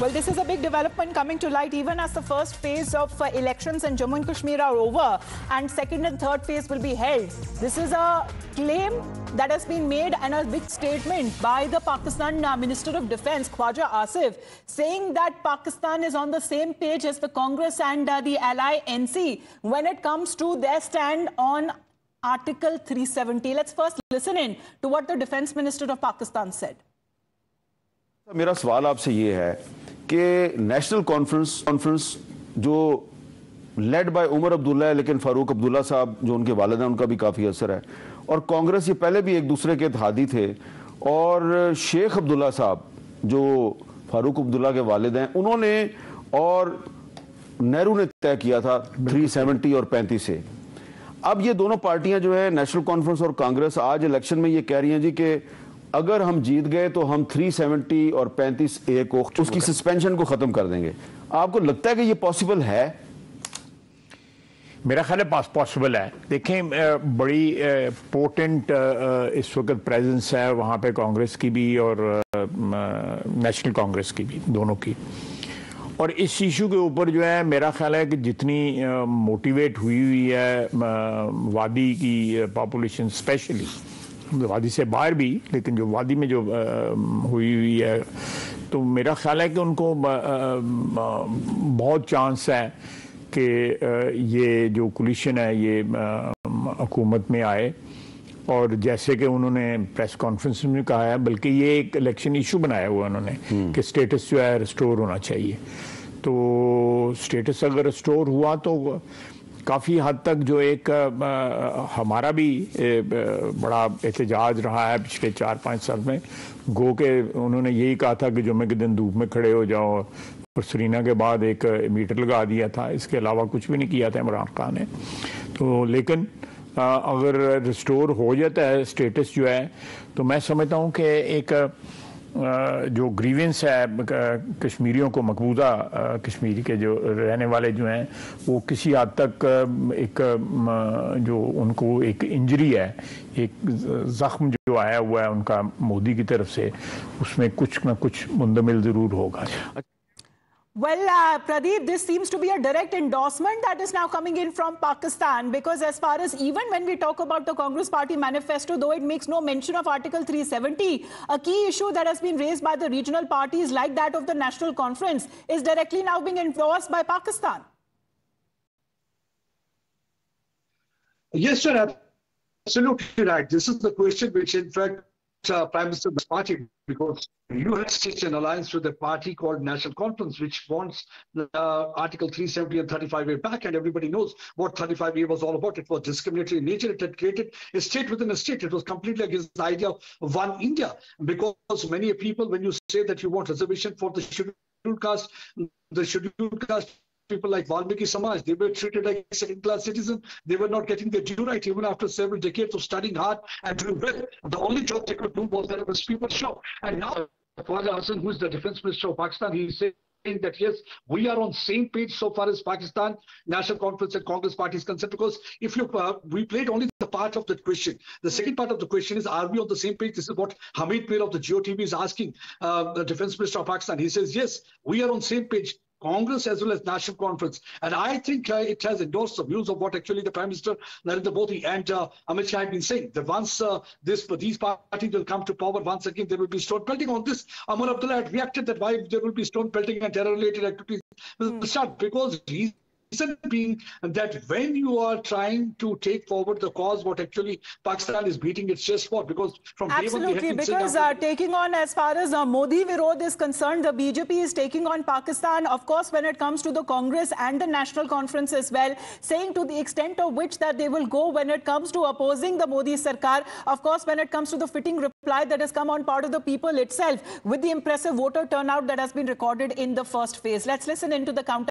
Well, this is a big development coming to light even as the first phase of elections in Jammu and Kashmir are over and second and third phase will be held. This is a claim that has been made and a big statement by the Pakistan Minister of Defence, Khwaja Asif, saying that Pakistan is on the same page as the Congress and the ally NC when it comes to their stand on Article 370. Let's first listen in to what the Defence Minister of Pakistan said. मेरा सवाल आपसे ये है कि national conference जो led by Omar Abdullah है, लेकिन फारूक अब्दुल्ला साहब जो उनके वालिद हैं उनका भी काफ़ी असर है, और कांग्रेस ये पहले भी एक दूसरे के इत्तेहादी थे, और शेख अब्दुल्ला साहब जो फारूक अब्दुल्ला के वालिद हैं उन्होंने और नेहरू ने तय किया था 370 और 35 से। अब ये दोनों पार्टियां जो है नेशनल कॉन्फ्रेंस और कांग्रेस आज इलेक्शन में ये कह रही हैं जी कि अगर हम जीत गए तो हम 370 और 35A को उसकी सस्पेंशन को खत्म कर देंगे। आपको लगता है कि ये पॉसिबल है? मेरा ख्याल है पॉसिबल है। देखें, बड़ी पोटेंट इस वक्त प्रेजेंस है वहाँ पे कांग्रेस की भी और नेशनल कांग्रेस की भी, दोनों की। और इस इशू के ऊपर जो है मेरा ख्याल है कि जितनी मोटिवेट हुई है वादी की पॉपुलेशन, स्पेशली वादी से बाहर भी, लेकिन जो वादी में जो हुई है, तो मेरा ख्याल है कि उनको बहुत चांस है कि ये जो कोलिशन है ये हुकूमत में आए। और जैसे कि उन्होंने प्रेस कॉन्फ्रेंस में कहा है, बल्कि ये एक इलेक्शन इशू बनाया हुआ उन्होंने कि स्टेटस जो है रिस्टोर होना चाहिए। तो स्टेटस अगर रिस्टोर हुआ तो काफ़ी हद तक जो एक हमारा भी बड़ा एहतजाज रहा है पिछले 4-5 साल में, गो के उन्होंने यही कहा था कि जुम्मे के दिन धूप में खड़े हो जाओ, और सरीना के बाद एक मीटर लगा दिया था, इसके अलावा कुछ भी नहीं किया था इमरान खान ने। तो लेकिन अगर रिस्टोर हो जाता है स्टेटस जो है, तो मैं समझता हूँ कि एक जो ग्रीवेंस है कश्मीरियों को, मकबूजा कश्मीर के जो रहने वाले जो हैं, वो किसी हद तक एक जो उनको एक इंजरी है, एक ज़ख्म जो आया हुआ है उनका मोदी की तरफ से, उसमें कुछ ना कुछ मुंदमिल ज़रूर होगा। Well, Pradeep, this seems to be a direct endorsement that is now coming in from Pakistan, because as far as even when we talk about the Congress Party manifesto, though it makes no mention of Article 370, a key issue that has been raised by the regional parties like that of the National Conference is directly now being endorsed by Pakistan. Yes, sir, absolutely right. This is the question which, in fact, Prime Minister's party, because you have such an alliance with a party called National Conference, which wants Article 370 and 35A back, and everybody knows what 35A was all about. It was discriminatory in nature. It had created a state within a state. It was completely against the idea of one India, because many people, when you say that you want reservation for the scheduled caste people like Valmiki Samaj, they were treated like second-class citizens. They were not getting their due right even after several decades of studying hard and doing well. The only job they could do was that it was people's show. And now, Khwaja Asif, who is the Defence Minister of Pakistan, he is saying that yes, we are on same page so far as Pakistan National Conference and Congress Party is concerned, because if you we played only the part of that question. The second part of the question is, are we on the same page? This is what Hamid Mir of the GOTV is asking the Defence Minister of Pakistan. He says, yes, we are on same page, Congress as well as National Conference. And I think it has endorsed the views of what actually the Prime Minister Narendra Modi and Amit Shah have been saying, that once these parties will come to power, once again there will be stone pelting. On this, Umar Abdullah had reacted that why there will be stone pelting and terror-related activities will start, because reason being that when you are trying to take forward the cause, what actually Pakistan is beating its chest for, because from absolutely, because taking on, as far as Modi Virod is concerned, the BJP is taking on Pakistan, of course, when it comes to the Congress and the National Conference as well, saying to the extent of which that they will go when it comes to opposing the Modi Sarkar. Of course, when it comes to the fitting reply that has come on part of the people itself, with the impressive voter turnout that has been recorded in the first phase. Let's listen into the counter.